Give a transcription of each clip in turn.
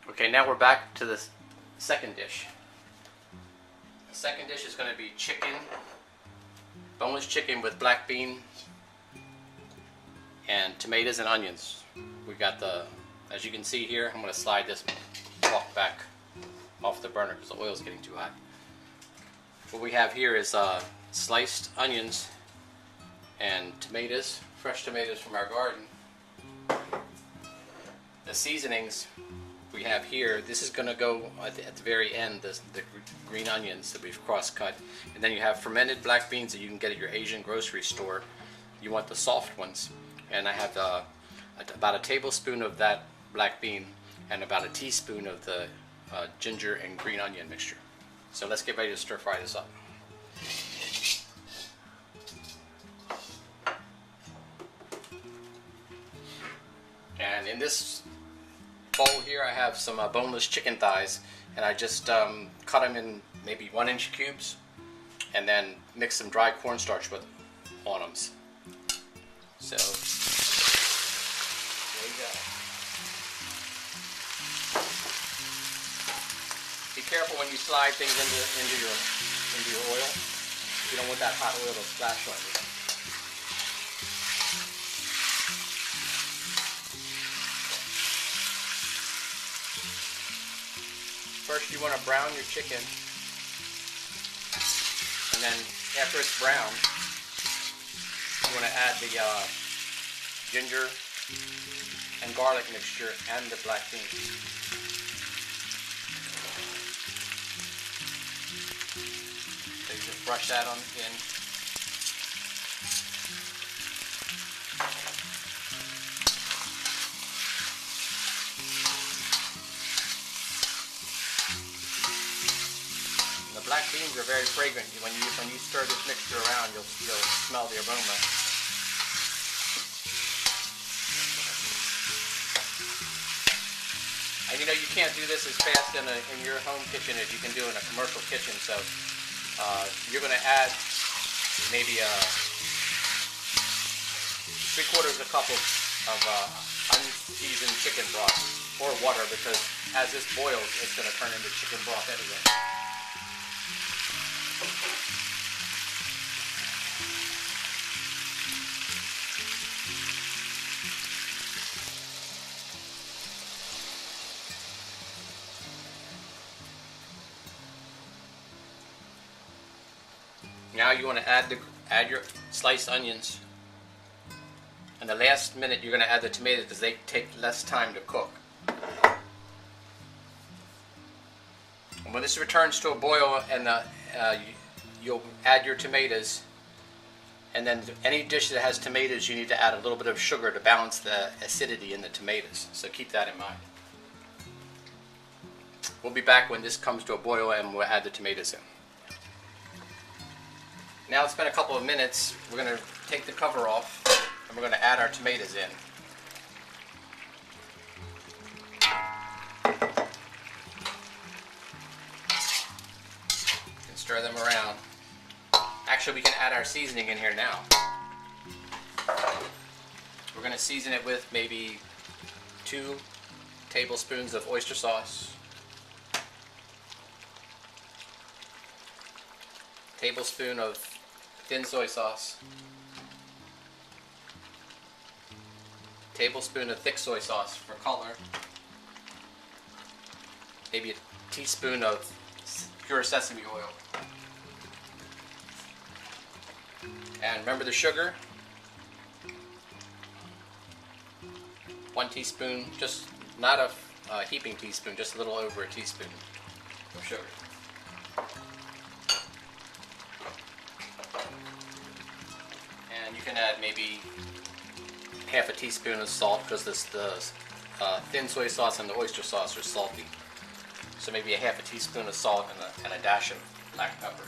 Okay, now we're back to the second dish. The second dish is going to be chicken, boneless chicken with black beans and tomatoes and onions. We got the, as you can see here, I'm going to slide this wok back off the burner because the oil is getting too hot. What we have here is sliced onions and tomatoes, fresh tomatoes from our garden. The seasonings we have here, this is going to go at the very end, the green onions that we've cross-cut. And then you have fermented black beans that you can get at your Asian grocery store. You want the soft ones. And I have about a tablespoon of that black bean and about a teaspoon of the ginger and green onion mixture. So let's get ready to stir fry this up. And in this bowl here I have some boneless chicken thighs, and I just cut them in maybe 1-inch cubes and then mix some dry cornstarch on them. So there you go. Be careful when you slide things into your oil. You don't want that hot oil to splash on you. First you want to brown your chicken, and then after it's brown, you want to add the ginger and garlic mixture and the black beans. So you just brush that on in. The black beans are very fragrant. When you stir this mixture around, you'll smell the aroma. And you know, you can't do this as fast in your home kitchen as you can do in a commercial kitchen. So you're going to add maybe 3/4 cup of unseasoned chicken broth or water, because as this boils, it's going to turn into chicken broth anyway. Now you want to add your sliced onions. In the last minute you're going to add the tomatoes because they take less time to cook. And when this returns to a boil, and you'll add your tomatoes. And then any dish that has tomatoes, you need to add a little bit of sugar to balance the acidity in the tomatoes. So keep that in mind. We'll be back when this comes to a boil and we'll add the tomatoes in. Now it's been a couple of minutes. We're going to take the cover off and we're going to add our tomatoes in. You can stir them around. Actually, we can add our seasoning in here now. We're going to season it with maybe 2 tablespoons of oyster sauce, tablespoon of thin soy sauce, tablespoon of thick soy sauce for color, maybe a teaspoon of pure sesame oil. And remember the sugar, 1 teaspoon, just not a heaping teaspoon, just a little over a teaspoon of sugar. And you can add maybe half a teaspoon of salt, because the thin soy sauce and the oyster sauce are salty. So maybe a half a teaspoon of salt and a dash of black pepper.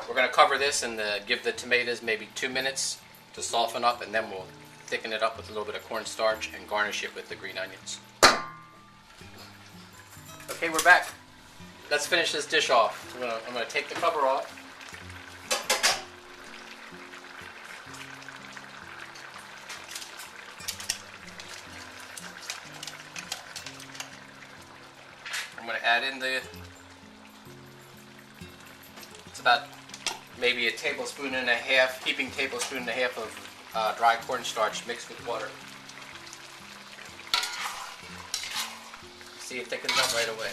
We're going to cover this and give the tomatoes maybe 2 minutes to soften up, and then we'll thicken it up with a little bit of cornstarch and garnish it with the green onions. Okay, we're back. let's finish this dish off. I'm gonna take the cover off. I'm gonna add in it's about maybe a tablespoon and a half, heaping tablespoon and a half of dry cornstarch mixed with water. See, it thickens up right away.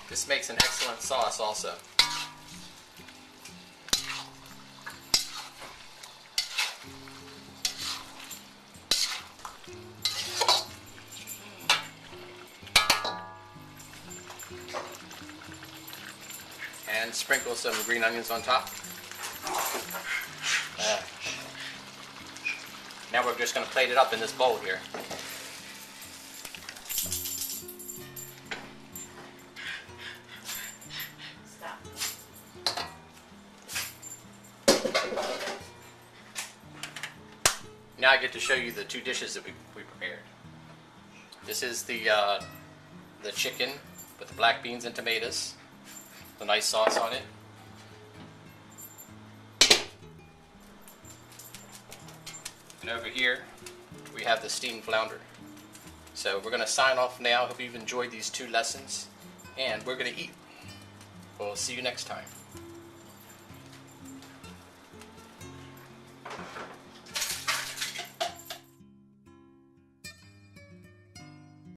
This makes an excellent sauce also. And sprinkle some green onions on top. Now we're just going to plate it up in this bowl here. Stop. Now I get to show you the two dishes that we prepared. This is the chicken with the black beans and tomatoes. The nice sauce on it. And over here we have the steamed flounder. So we're going to sign off now. Hope you've enjoyed these two lessons, and we're going to eat. We'll see you next time.